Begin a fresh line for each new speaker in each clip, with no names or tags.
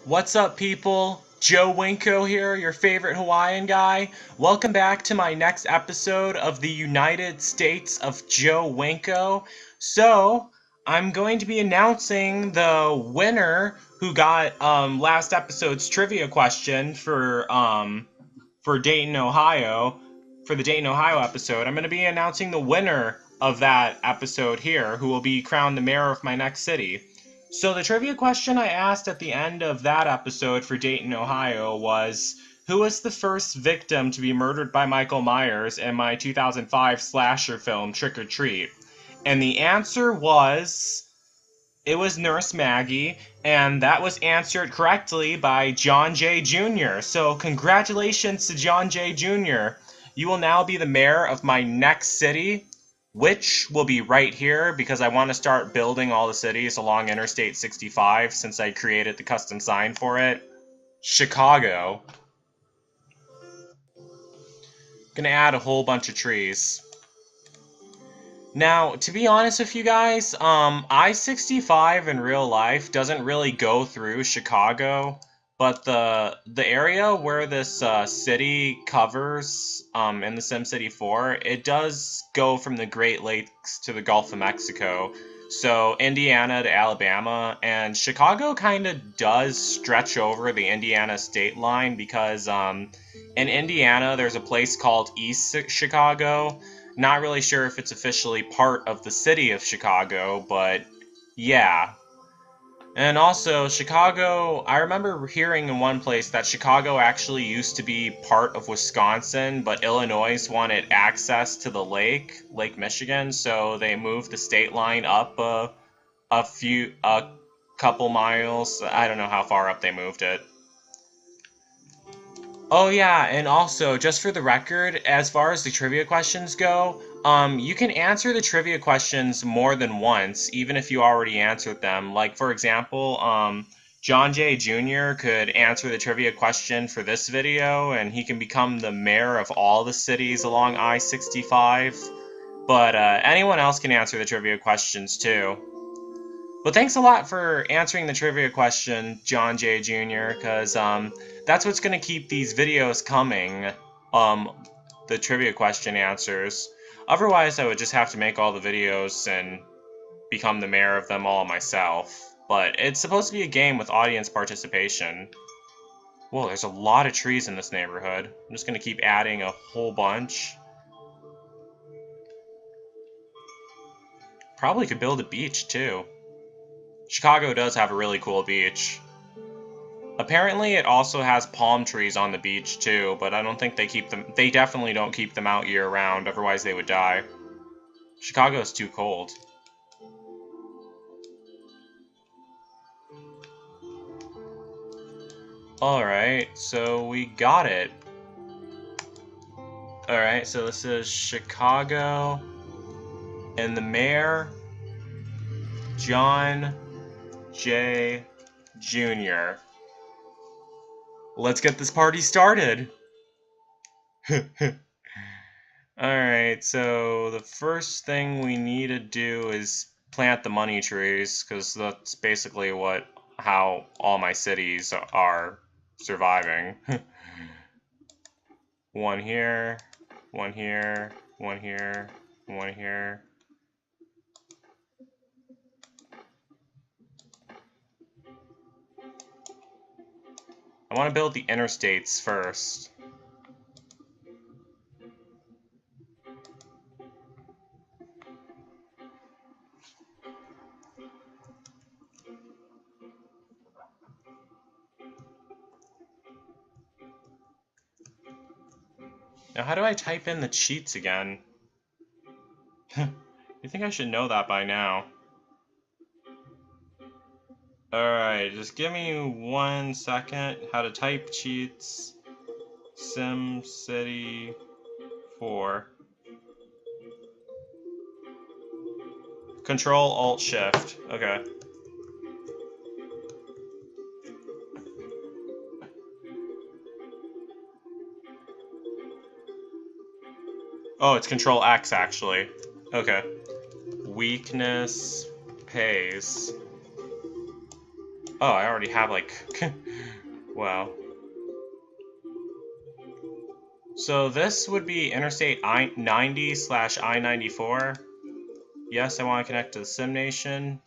What's up, people? Joe Winko here, your favorite Hawaiian guy. Welcome back to my next episode of the United States of Joe Winko. So, I'm going to be announcing the winner who got last episode's trivia question for Dayton, Ohio, for the Dayton, Ohio episode. I'm going to be announcing the winner of that episode here, who will be crowned the mayor of my next city. So the trivia question I asked at the end of that episode for Dayton, Ohio was, who was the first victim to be murdered by Michael Myers in my 2005 slasher film Trick or Treat? And the answer was, it was Nurse Maggie, and that was answered correctly by John J. Jr. So congratulations to John J. Jr. You will now be the mayor of my next city, which will be right here because I want to start building all the cities along Interstate 65 since I created the custom sign for it. Chicago. Gonna add a whole bunch of trees. Now, to be honest with you guys, I-65 in real life doesn't really go through Chicago, but the area where this city covers in the SimCity 4, it does go from the Great Lakes to the Gulf of Mexico. So Indiana to Alabama, and Chicago kind of does stretch over the Indiana state line because in Indiana there's a place called East Chicago. Not really sure if it's officially part of the city of Chicago, but yeah. And also, Chicago, I remember hearing in one place that Chicago actually used to be part of Wisconsin, but Illinois wanted access to the Lake Michigan, so they moved the state line up a couple miles. I don't know how far up they moved it. Oh yeah, and also, just for the record, as far as the trivia questions go, you can answer the trivia questions more than once, even if you already answered them. Like, for example, John J. Jr. could answer the trivia question for this video, and he can become the mayor of all the cities along I-65. But anyone else can answer the trivia questions too. But thanks a lot for answering the trivia question, John J. Jr., because that's what's going to keep these videos coming, the trivia question answers. Otherwise, I would just have to make all the videos and become the mayor of them all myself. But it's supposed to be a game with audience participation. Whoa, there's a lot of trees in this neighborhood. I'm just going to keep adding a whole bunch. Probably could build a beach, too. Chicago does have a really cool beach. Apparently it also has palm trees on the beach too, but I don't think they definitely don't keep them out year round, otherwise they would die. Chicago is too cold. Alright, so we got it. Alright, so this is Chicago, and the mayor, John J. Jr. Let's get this party started! Alright, so the first thing we need to do is plant the money trees, because that's basically how all my cities are surviving. One here, one here, one here, one here. I want to build the interstates first. Now, how do I type in the cheats again? You think I should know that by now? Alright, just give me 1 second. How to type cheats. SimCity 4. Control Alt Shift. Okay. Oh, it's Control X actually. Okay. Weakness pays. Oh, I already have, like... Wow. So this would be Interstate I-90 / I-94. Yes, I want to connect to the Sim Nation.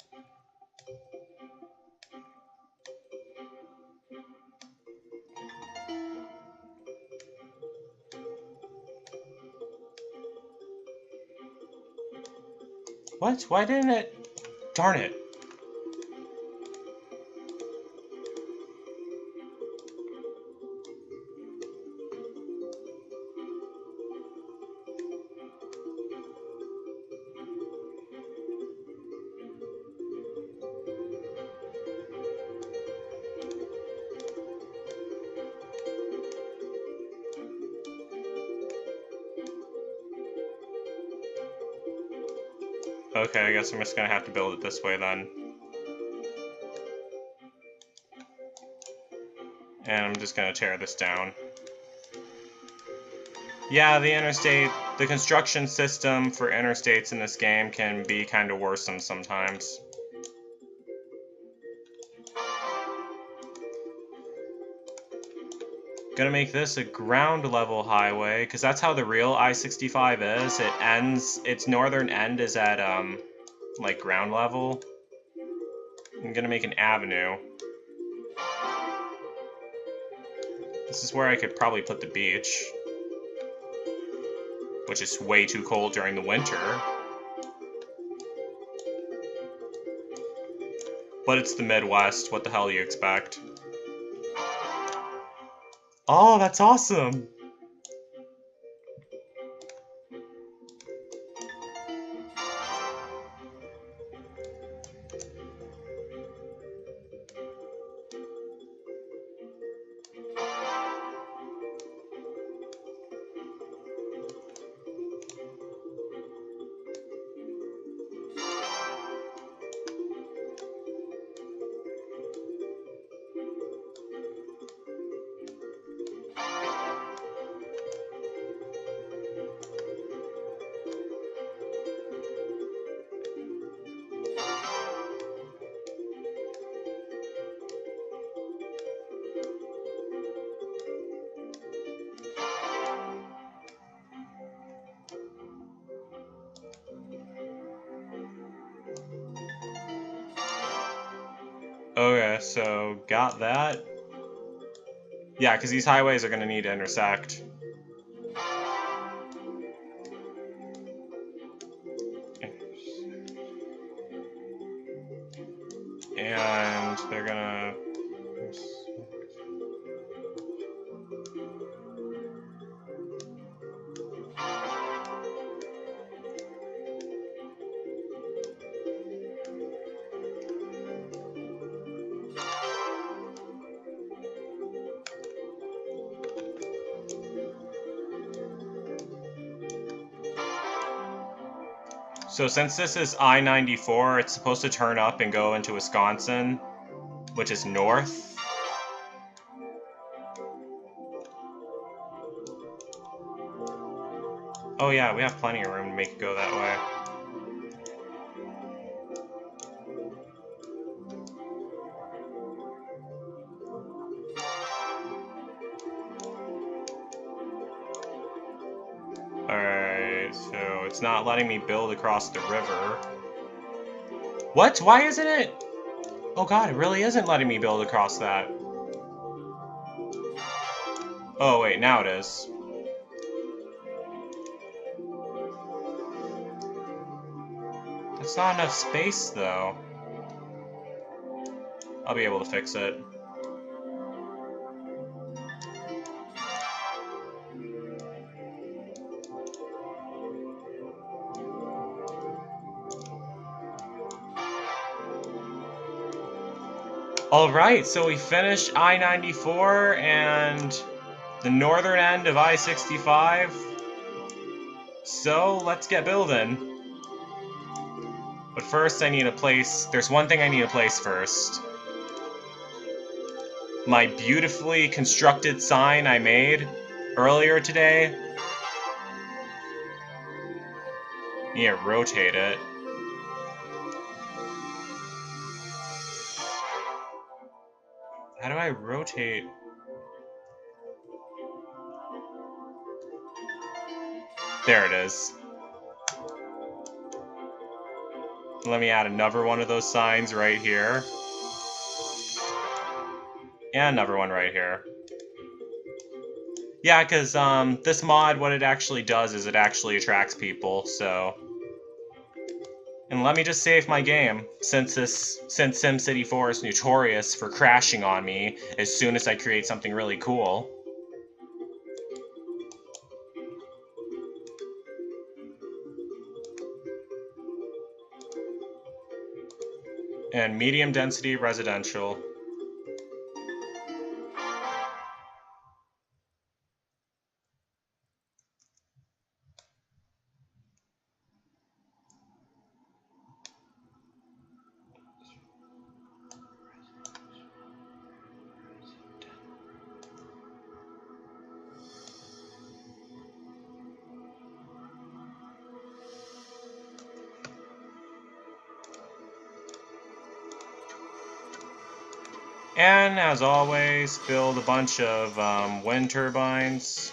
What? Why didn't it? Darn it. Okay, I guess I'm just gonna have to build it this way then. And I'm just gonna tear this down. Yeah, the construction system for interstates in this game can be kind of worrisome sometimes. Gonna make this a ground level highway, because that's how the real I-65 is. It ends, its northern end is at, like, ground level. I'm gonna make an avenue. This is where I could probably put the beach, which is way too cold during the winter. But it's the Midwest, what the hell do you expect? Oh, that's awesome! Okay, so got that. Yeah, because these highways are going to need to intersect. And they're gonna... So since this is I-94, it's supposed to turn up and go into Wisconsin, which is north. Oh yeah, we have plenty of room to make it go that way. Alright, so it's not letting me build across the river. What? Why isn't it? Oh god, it really isn't letting me build across that. Oh wait, now it is. That's not enough space, though. I'll be able to fix it. Alright, so we finished I-94 and the northern end of I-65. So, let's get building. But first I need a place. There's one thing I need to place first. My beautifully constructed sign I made earlier today. Need to rotate it. How do I rotate? There it is. Let me add another one of those signs right here. And another one right here. Yeah, because this mod, what it actually does is it actually attracts people, so... And let me just save my game, since SimCity 4 is notorious for crashing on me as soon as I create something really cool. And medium density residential. And as always, build a bunch of wind turbines.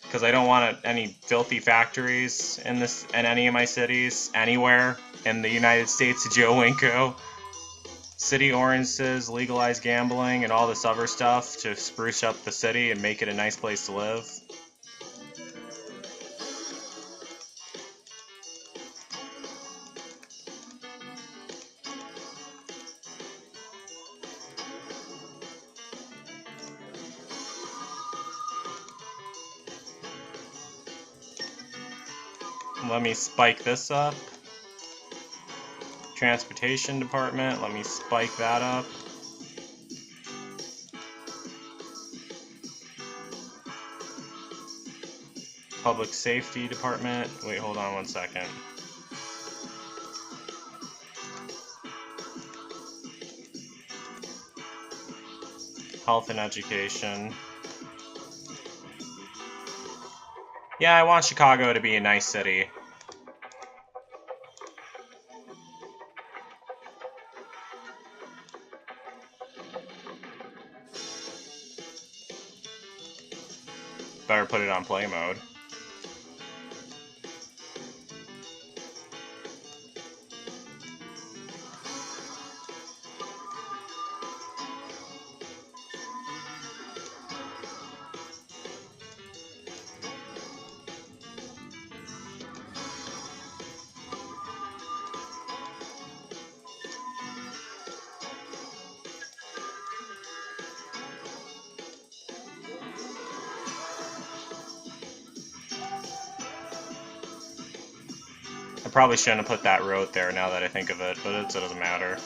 Because I don't want any filthy factories in any of my cities, anywhere in the United States of Joe Winko. City ordinances, legalize gambling, and all this other stuff to spruce up the city and make it a nice place to live. Let me spike this up. Transportation department, let me spike that up. Public safety department, wait, hold on one second. Health and education. Yeah, I want Chicago to be a nice city. Better put it on play mode. I probably shouldn't have put that road there now that I think of it, but it doesn't matter.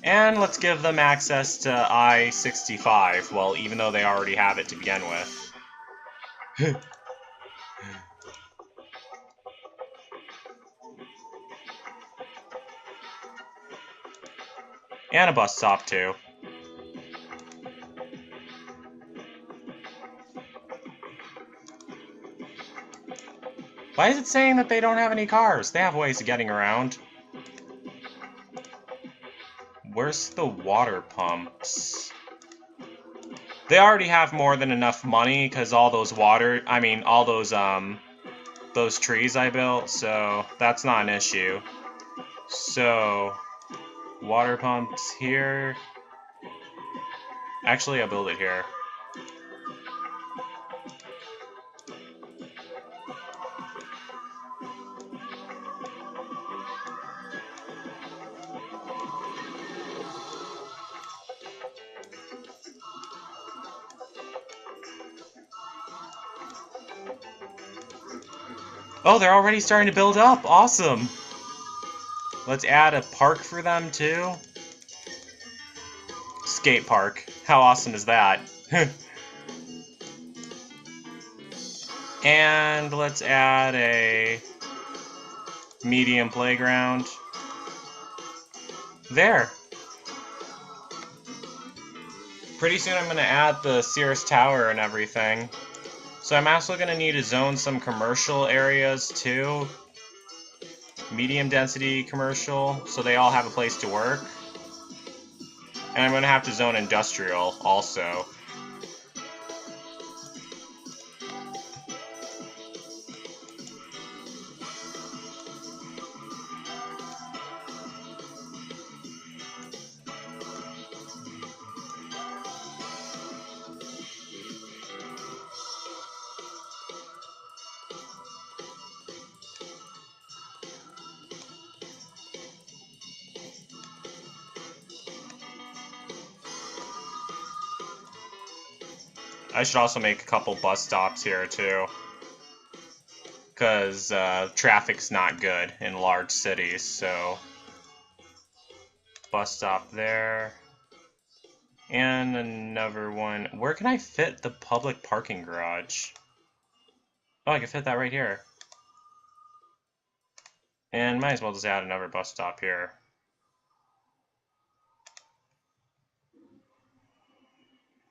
And let's give them access to I-65, well, even though they already have it to begin with. And a bus stop, too. Why is it saying that they don't have any cars? They have ways of getting around. Where's the water pumps? They already have more than enough money because all those those trees I built, so that's not an issue. So, water pumps here. Actually, I'll build it here. Oh, they're already starting to build up. Awesome. Let's add a park for them, too. Skate park. How awesome is that? And let's add a medium playground. There. Pretty soon I'm going to add the Sears Tower and everything. So I'm also going to need to zone some commercial areas too. Medium density commercial, so they all have a place to work. And I'm going to have to zone industrial also. I should also make a couple bus stops here too, because traffic's not good in large cities, so bus stop there. And another one. Where can I fit the public parking garage? Oh, I can fit that right here. And might as well just add another bus stop here.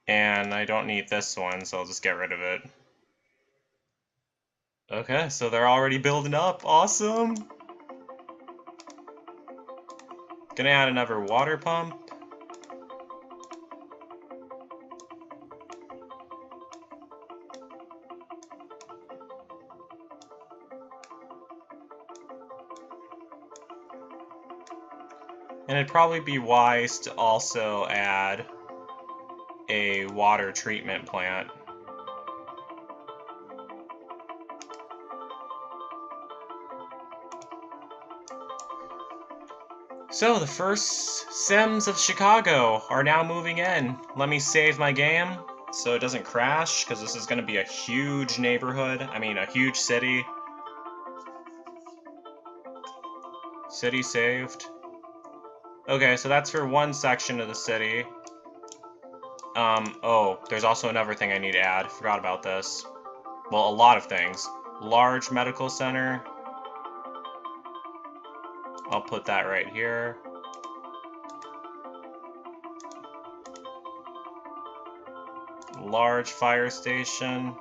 And I don't need this one, so I'll just get rid of it. Okay, so they're already building up. Awesome! Gonna add another water pump. And it'd probably be wise to also add a water treatment plant. So the first Sims of Chicago are now moving in. Let me save my game so it doesn't crash, because this is going to be a huge neighborhood. I mean, a huge city. City saved. Okay, so that's for one section of the city. Oh, there's also another thing I need to add. Forgot about this. Well, a lot of things. Large medical center. I'll put that right here. Large fire station.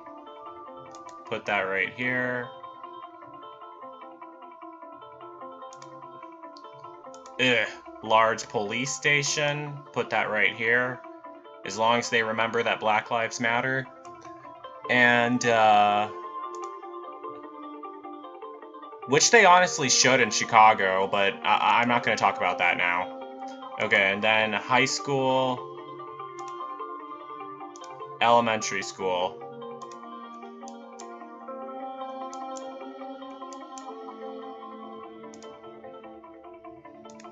Put that right here. Ugh. Large police station. Put that right here. As long as they remember that Black Lives Matter. And, which they honestly should in Chicago, but I'm not going to talk about that now. Okay, and then high school, elementary school.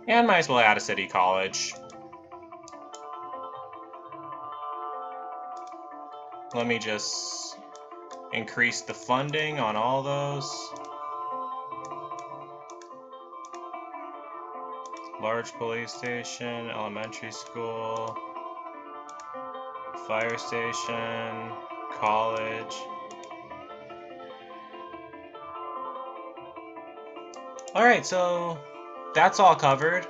And might as well add a city college. Let me just increase the funding on all those. Large police station, elementary school, fire station, college. Alright, so that's all covered.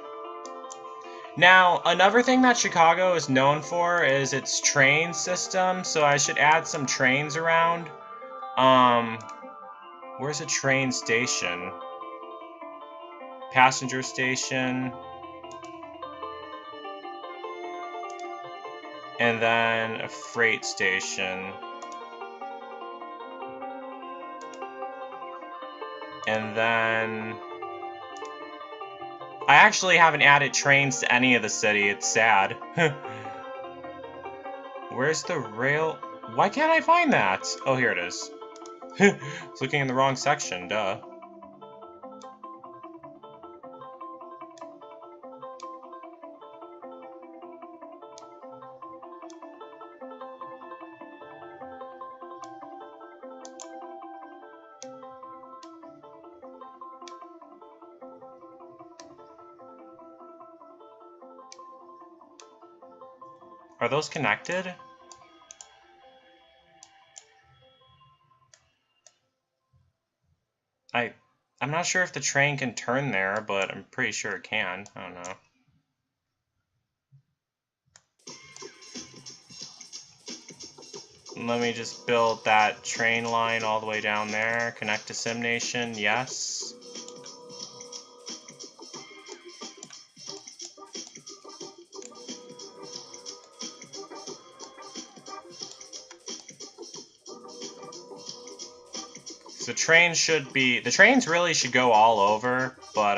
Now, another thing that Chicago is known for is its train system, so I should add some trains around. Where's a train station? Passenger station. And then a freight station. And then I actually haven't added trains to any of the city. It's sad. Where's the rail? Why can't I find that? Oh, here it is. I was looking in the wrong section, duh. Are those connected? I'm not sure if the train can turn there, but I'm pretty sure it can. I don't know. Let me just build that train line all the way down there. Connect to SimNation, yes. So the trains really should go all over, but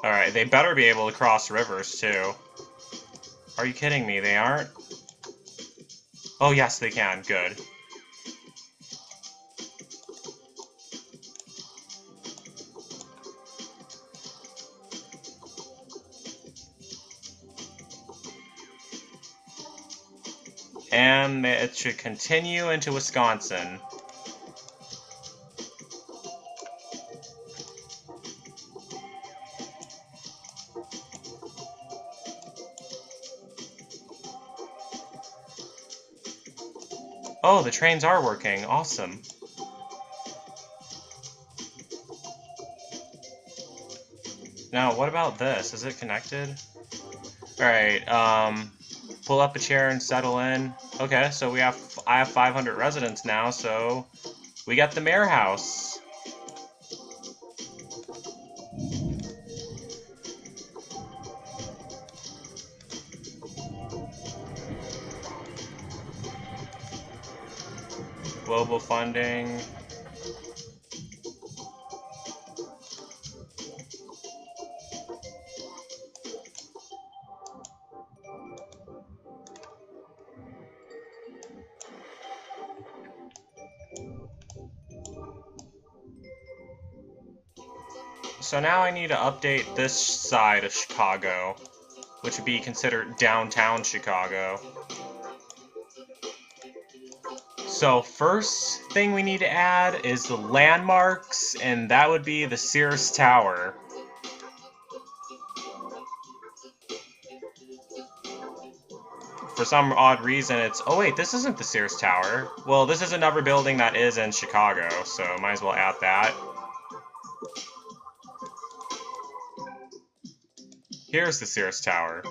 alright, they better be able to cross rivers too. Are you kidding me? They aren't? Oh yes, they can. Good. And it should continue into Wisconsin. Oh, the trains are working. Awesome. Now, what about this? Is it connected? Alright, pull up a chair and settle in. Okay, so I have 500 residents now, so we got the mayor house. Global funding. So now I need to update this side of Chicago, which would be considered downtown Chicago. So first thing we need to add is the landmarks, and that would be the Sears Tower. For some odd reason, it's... Oh wait, this isn't the Sears Tower. Well, this is another building that is in Chicago, so might as well add that. Here's the Sears Tower.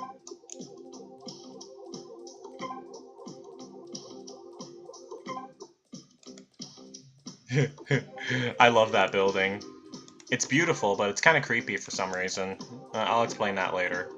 I love that building. It's beautiful, but it's kind of creepy for some reason. I'll explain that later.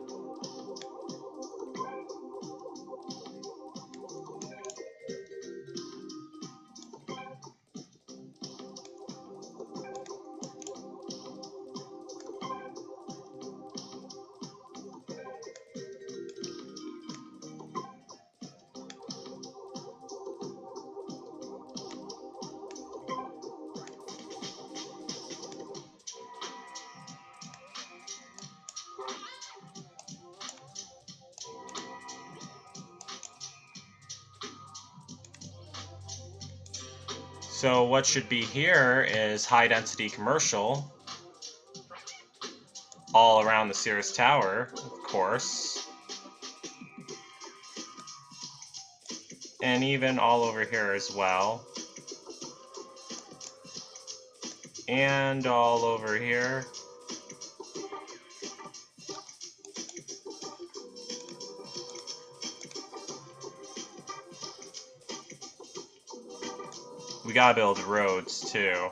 So what should be here is high-density commercial all around the Sears Tower, of course. And even all over here as well. And all over here. We gotta build roads too.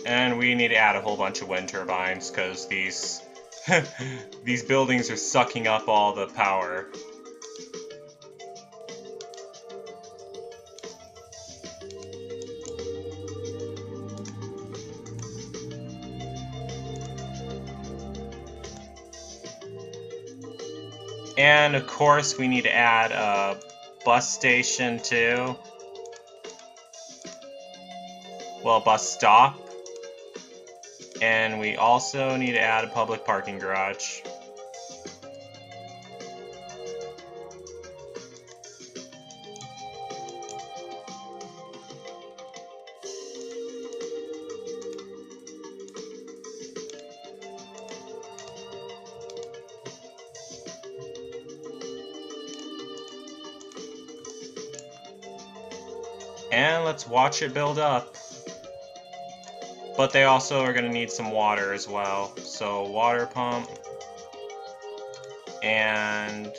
And we need to add a whole bunch of wind turbines, because these these buildings are sucking up all the power. And of course we need to add a bus station too. Well, bus stop. And we also need to add a public parking garage. And let's watch it build up. But they also are going to need some water as well. So water pump and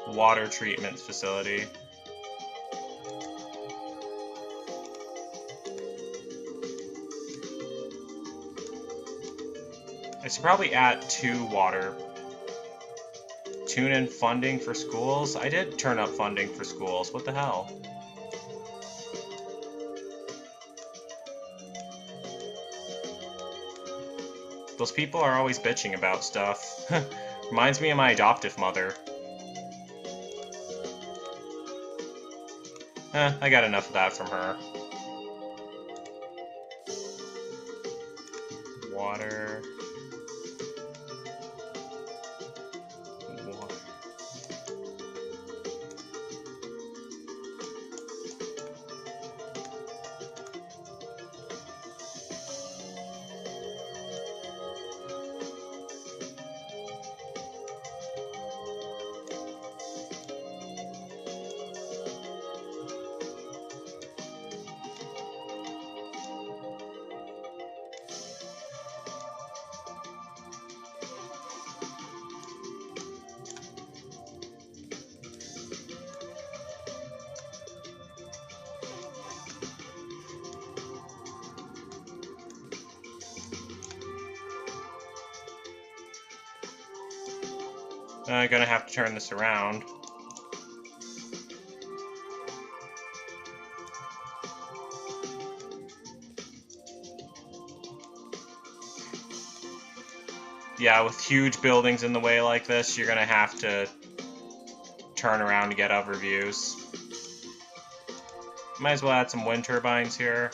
water treatment facility. I should probably add 2 water. Tune in funding for schools. I did turn up funding for schools. What the hell? Those people are always bitching about stuff. Reminds me of my adoptive mother. I got enough of that from her. Water. I'm gonna have to turn this around. Yeah, with huge buildings in the way like this, you're gonna have to turn around to get other views. Might as well add some wind turbines here.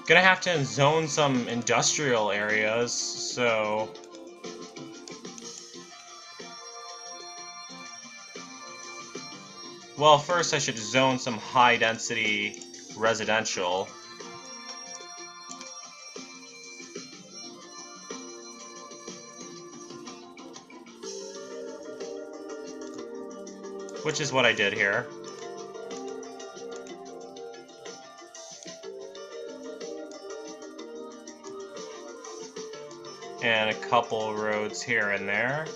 Gonna have to zone some industrial areas, so... Well, first I should zone some high-density residential. Which is what I did here. And a couple roads here and there.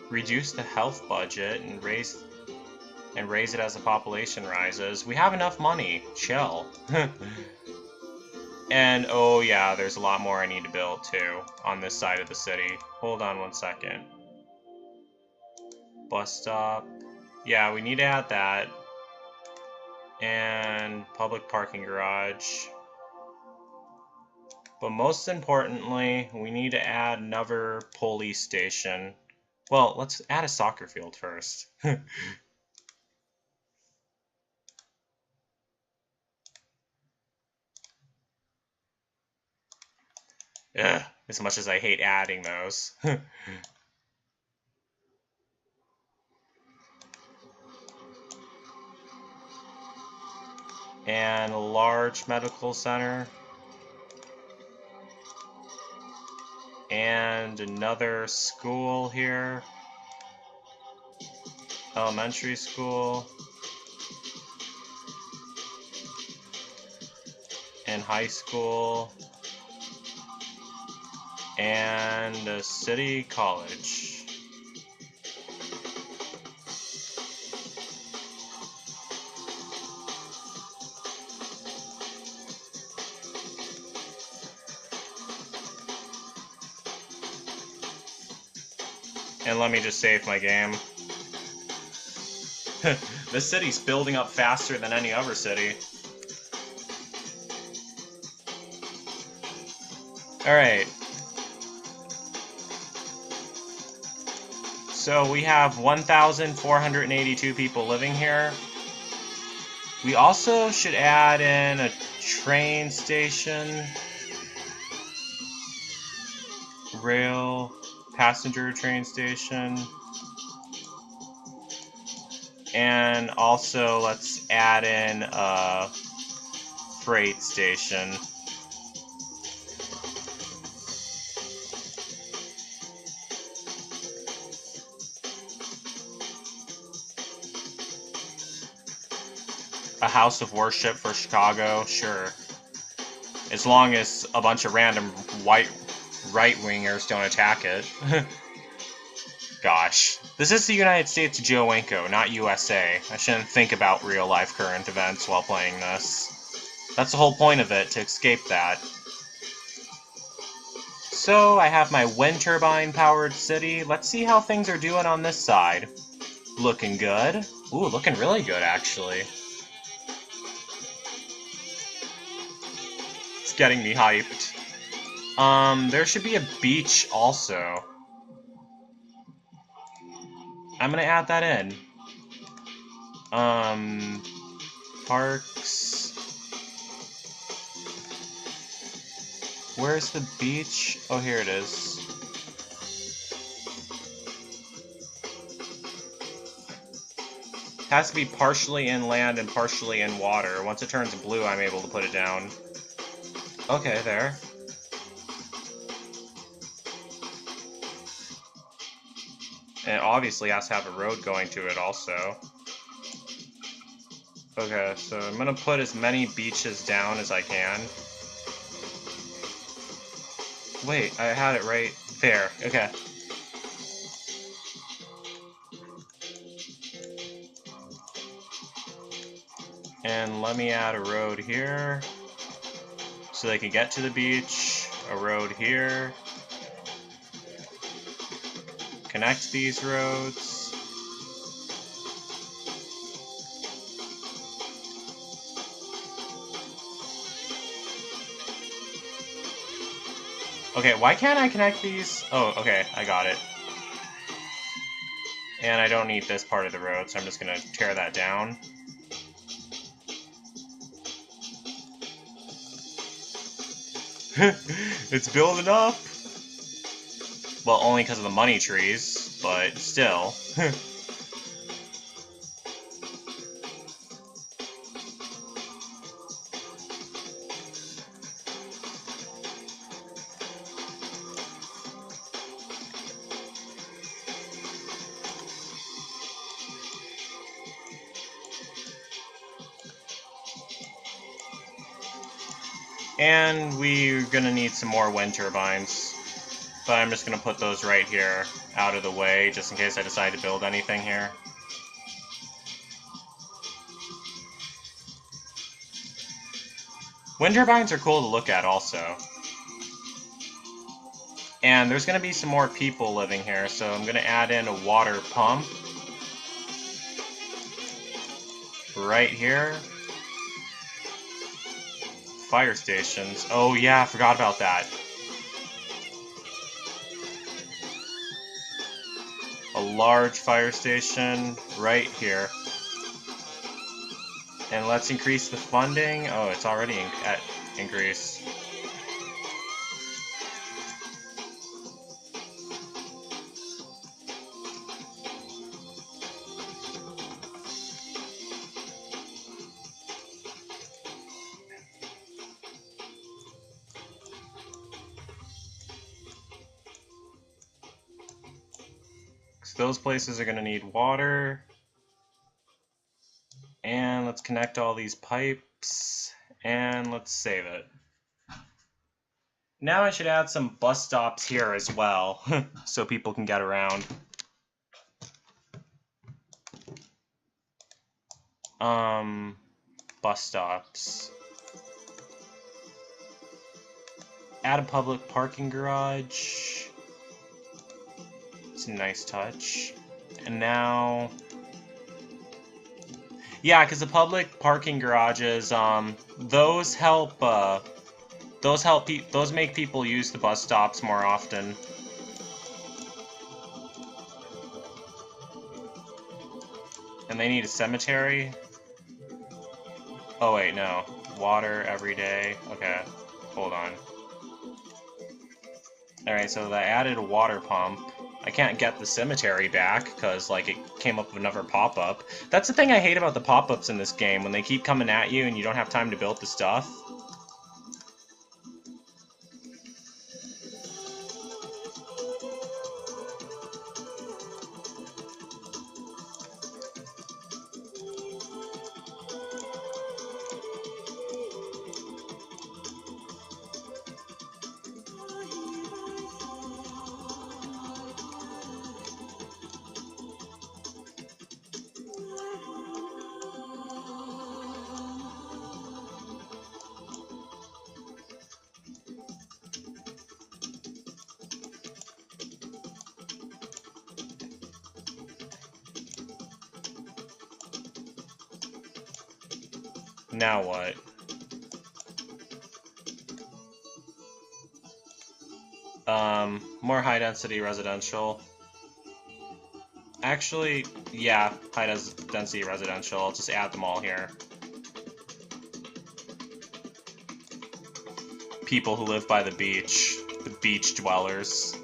Reduce the health budget and raise it as the population rises. We have enough money. Chill. And oh yeah, there's a lot more I need to build too on this side of the city. Hold on one second. Bus stop. Yeah, we need to add that. And public parking garage. But most importantly, we need to add another police station. Well, let's add a soccer field first. Ugh, as much as I hate adding those. And a large medical center. And another school here. Elementary school. And high school. And a city college. And let me just save my game. This city's building up faster than any other city. Alright. So we have 1,482 people living here. We also should add in a train station, rail, passenger train station, and also let's add in a freight station. A house of worship for Chicago, sure. As long as a bunch of random white right-wingers don't attack it. Gosh. This is the United States of Joe Winko, not USA. I shouldn't think about real-life current events while playing this. That's the whole point of it, to escape that. So, I have my wind turbine-powered city. Let's see how things are doing on this side. Looking good. Ooh, looking really good, actually. It's getting me hyped. There should be a beach also. I'm gonna add that in. Parks. Where's the beach? Oh, here it is. It has to be partially inland and partially in water. Once it turns blue, I'm able to put it down. Okay, there. And it obviously has to have a road going to it also. Okay, so I'm gonna put as many beaches down as I can. Wait, I had it right there. Okay. And let me add a road here, so they can get to the beach. A road here. Connect these roads. Okay, why can't I connect these? Oh, okay, I got it. And I don't need this part of the road, so I'm just gonna tear that down. It's building up! Well, only because of the money trees, but still. And we're gonna need some more wind turbines. But I'm just gonna put those right here, out of the way, just in case I decide to build anything here. Wind turbines are cool to look at also. And there's gonna be some more people living here, so I'm gonna add in a water pump. Right here. Fire stations. Oh yeah, I forgot about that. A large fire station right here. And let's increase the funding. Oh, it's already at increase. those places are going to need water. And let's connect all these pipes, and let's save it. Now I should add some bus stops here as well, so people can get around. Bus stops. Add a public parking garage. It's a nice touch. And now... yeah, because the public parking garages, those make people use the bus stops more often. And they need a cemetery. Oh wait, no. Water every day. Okay, hold on. Alright, so I added a water pump. I can't get the cemetery back, because, like, it came up with another pop-up. That's the thing I hate about the pop-ups in this game, when they keep coming at you and you don't have time to build the stuff. Now what? More high-density residential. Actually, yeah, high-density residential. I'll just add them all here. People who live by the beach dwellers.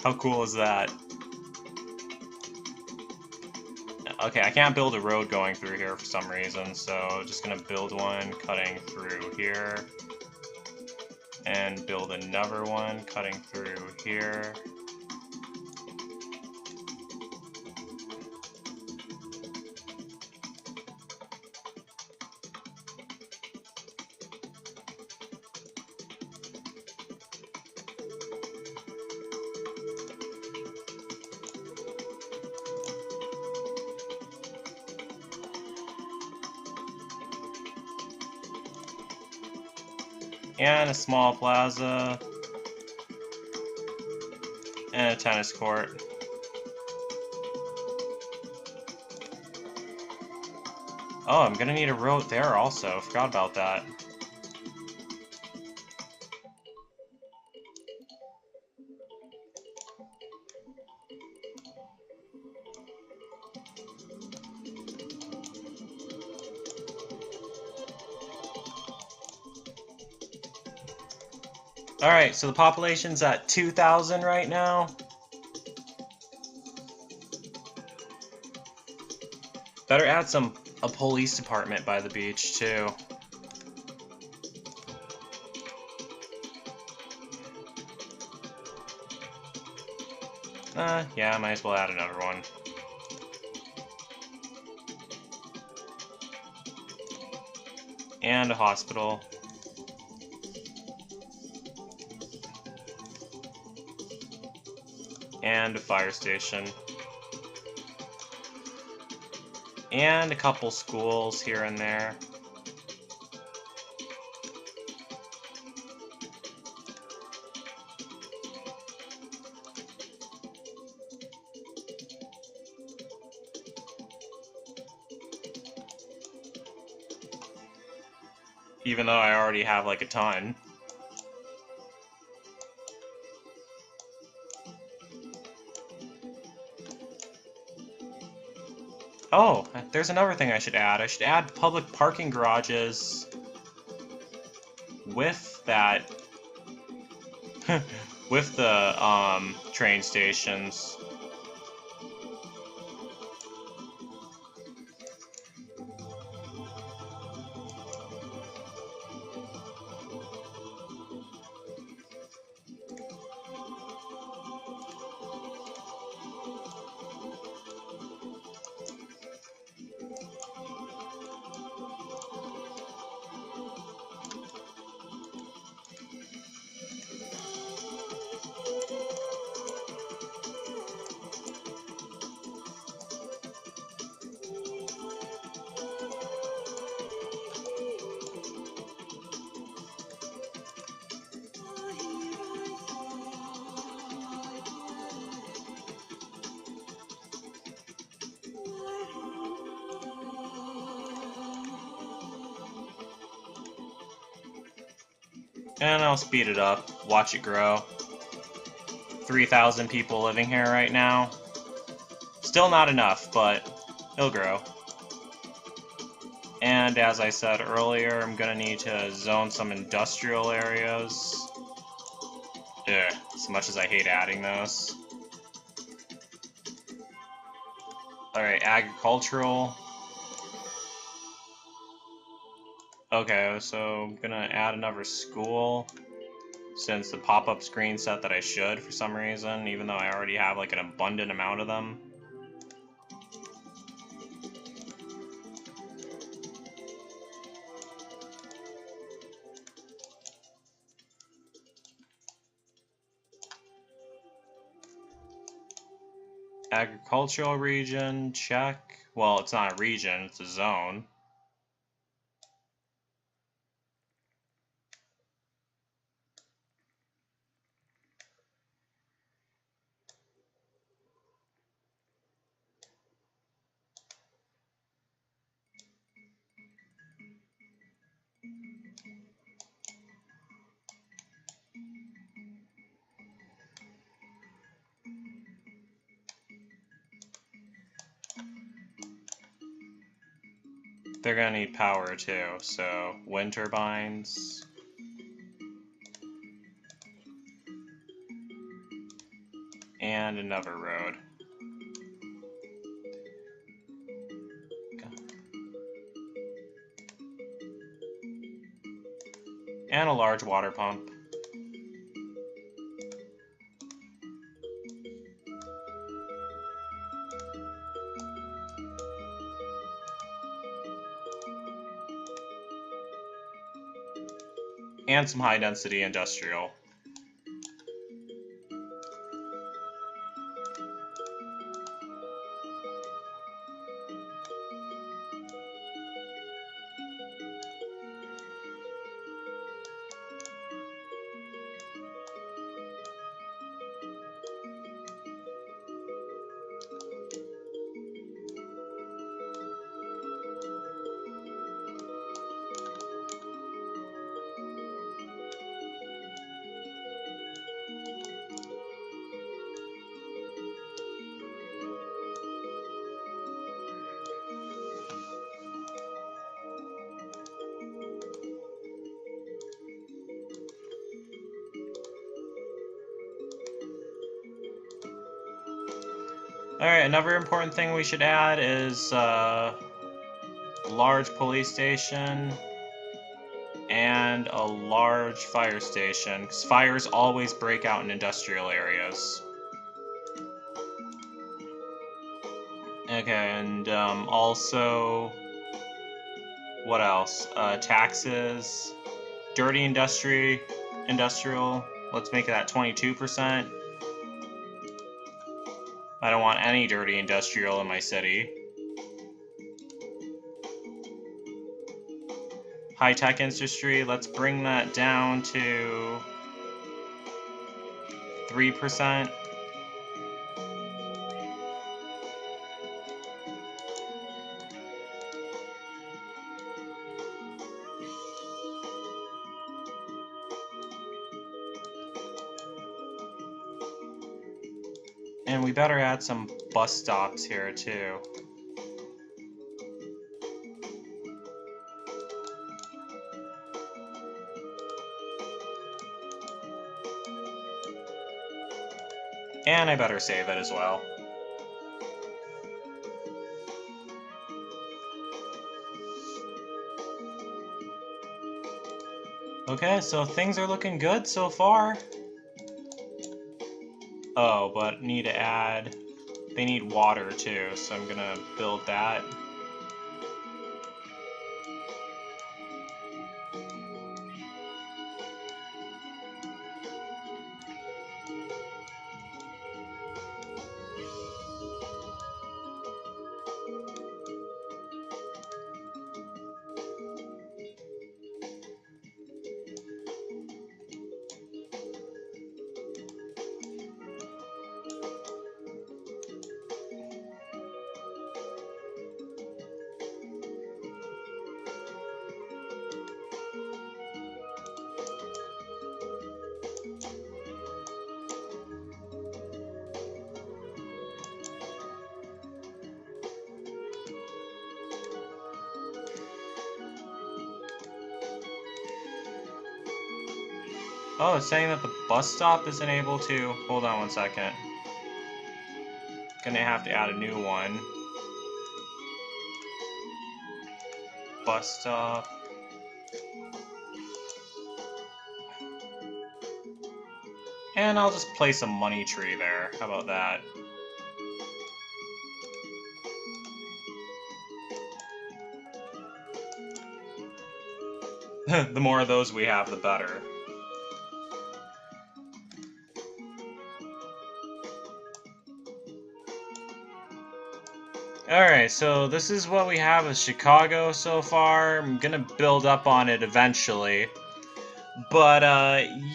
How cool is that? Okay, I can't build a road going through here for some reason, so just gonna build one cutting through here. And build another one cutting through here. And a small plaza. And a tennis court. Oh, I'm gonna need a road there also. Forgot about that. Alright, so the population's at 2,000 right now. Better add a police department by the beach, too. Yeah, I might as well add another one. And a hospital. And a fire station. And a couple schools here and there. Even though I already have like a ton. Oh, there's another thing I should add. I should add public parking garages with that, with the train stations. And I'll speed it up, watch it grow. 3,000 people living here right now. Still not enough, but it'll grow. And as I said earlier, I'm gonna need to zone some industrial areas. Ugh, as much as I hate adding those. Alright, agricultural. Okay, so I'm gonna add another school, since the pop-up screen said that I should for some reason, even though I already have like an abundant amount of them. Agricultural region, check. Well, it's not a region, it's a zone. They're gonna need power too, so wind turbines. And another road. And a large water pump. And some high-density industrial. Alright, another important thing we should add is a large police station and a large fire station, because fires always break out in industrial areas. Okay, and also, what else? Taxes, dirty industrial, let's make that 22%. I don't want any dirty industrial in my city. High-tech industry, let's bring that down to 3%. And we better add some bus stops here too. And I better save it as well. Okay, so things are looking good so far. Oh, but need to add... They need water too, so I'm gonna build that. Oh, it's saying that the bus stop isn't able to... Hold on one second. Gonna have to add a new one. Bus stop. And I'll just place a money tree there. How about that? The more of those we have, the better. Alright, so this is what we have of Chicago so far. I'm gonna build up on it eventually. But,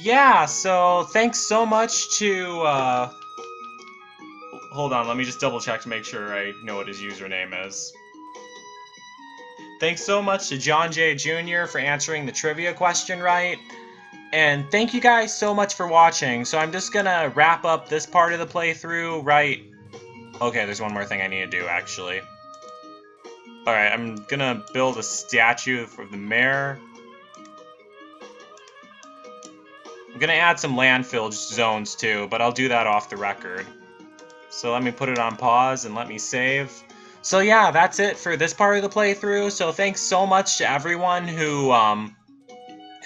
yeah, so thanks so much to, hold on, let me just double check to make sure I know what his username is. Thanks so much to John J. Jr. for answering the trivia question right. And thank you guys so much for watching. So I'm just gonna wrap up this part of the playthrough right... Okay, there's one more thing I need to do, actually. Alright, I'm gonna build a statue for the mayor. I'm gonna add some landfill zones too, but I'll do that off the record. So let me put it on pause and let me save. So yeah, that's it for this part of the playthrough. So thanks so much to everyone who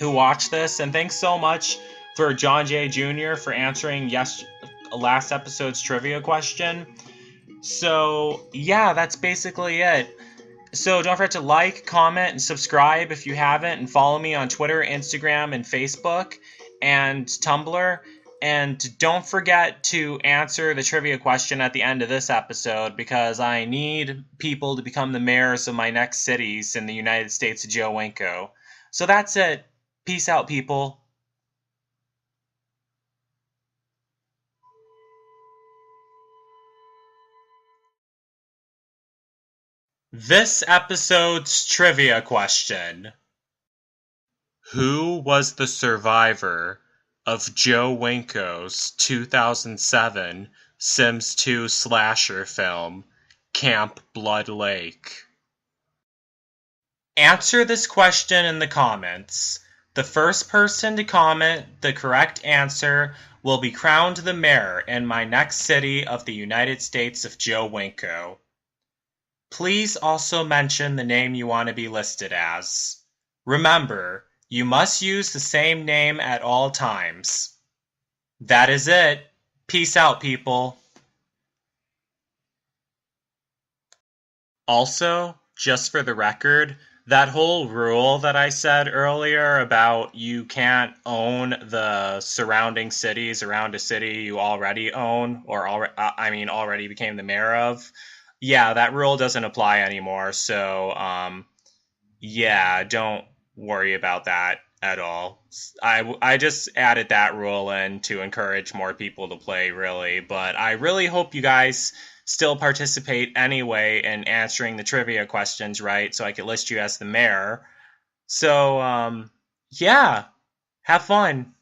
watched this, and thanks so much for John J. Jr. for answering last episode's trivia question. So yeah, that's basically it. So don't forget to like, comment, and subscribe if you haven't, and follow me on Twitter, Instagram, and Facebook, and Tumblr. And don't forget to answer the trivia question at the end of this episode, because I need people to become the mayors of my next cities in the United States of Joe Winko. So that's it. Peace out, people. This episode's trivia question. Who was the survivor of Joe Winko's 2007 Sims 2 slasher film, Camp Blood Lake? Answer this question in the comments. The first person to comment the correct answer will be crowned the mayor in my next city of the United States of Joe Winko. Please also mention the name you want to be listed as. Remember, you must use the same name at all times. That is it. Peace out, people. Also, just for the record, that whole rule that I said earlier about you can't own the surrounding cities around a city you already own, or already became the mayor of, yeah, that rule doesn't apply anymore. So, yeah, don't worry about that at all. I just added that rule in to encourage more people to play, really. But I really hope you guys still participate anyway in answering the trivia questions right, so I could list you as the mayor. So, yeah, have fun.